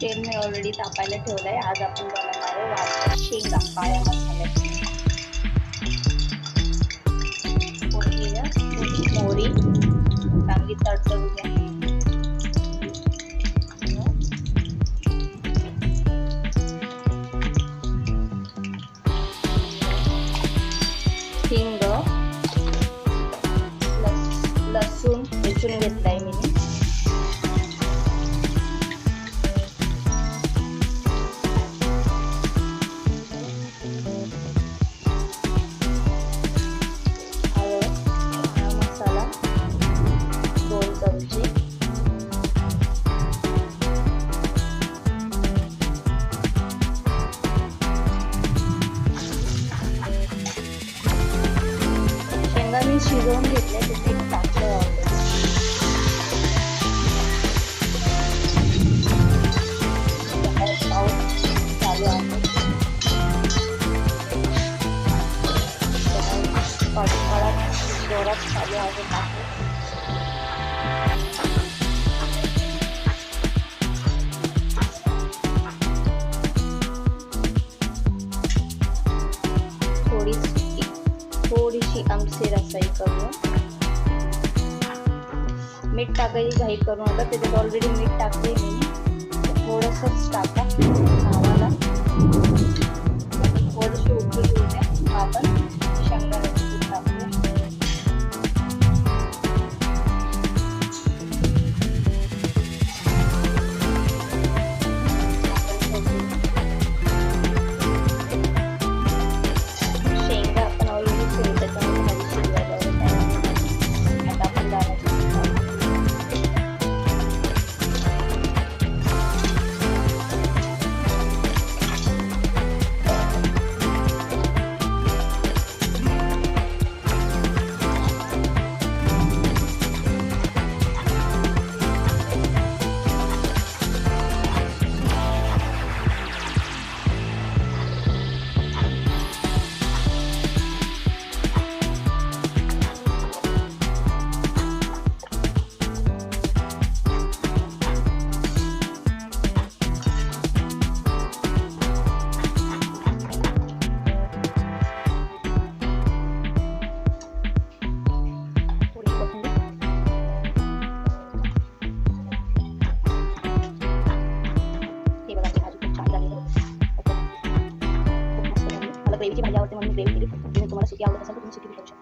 तेल मी ऑलरेडी तापायला ठेवलंय. आज आपण बनवणार आहे वाटण शेंगा काळ्या मसाल्याची. मोहरी चांगली तडतडू द्या. हिंग, लसूण ठेचून घेतलाय मी. मसाला 2 चमचे. शेंगा मी शिजवून घेतले, ते पीठ टाकलं. पाऊस चालू आहे. पावसाळ्यात जोरात चालू आहे. थोडीशी आमची रसाई करूया. मीठ टाकायची घाई करू नका, त्याच्यात ऑलरेडी मीठ टाकले मी. थोडंसंच टाका आम्हाला. थोडीशी उकळी घेऊ द्या. आपण शेंगदाण्याचं पीठ टाकूया. शेंगा आपण ऑलरेडी त्याच्यामध्ये खाली शिजवायला होतं. आता आपण दाण्याचं पीठ टाकू. ग्रेव्हीची भाजी आवडते म्हणून ग्रेव्ही केली. तुम्हाला सुकी आवडत असेल तर तुम्ही सुकी करू शकता.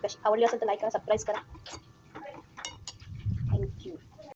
कशी आवडली असेल तर लाईक करा, सबस्क्राईब करा.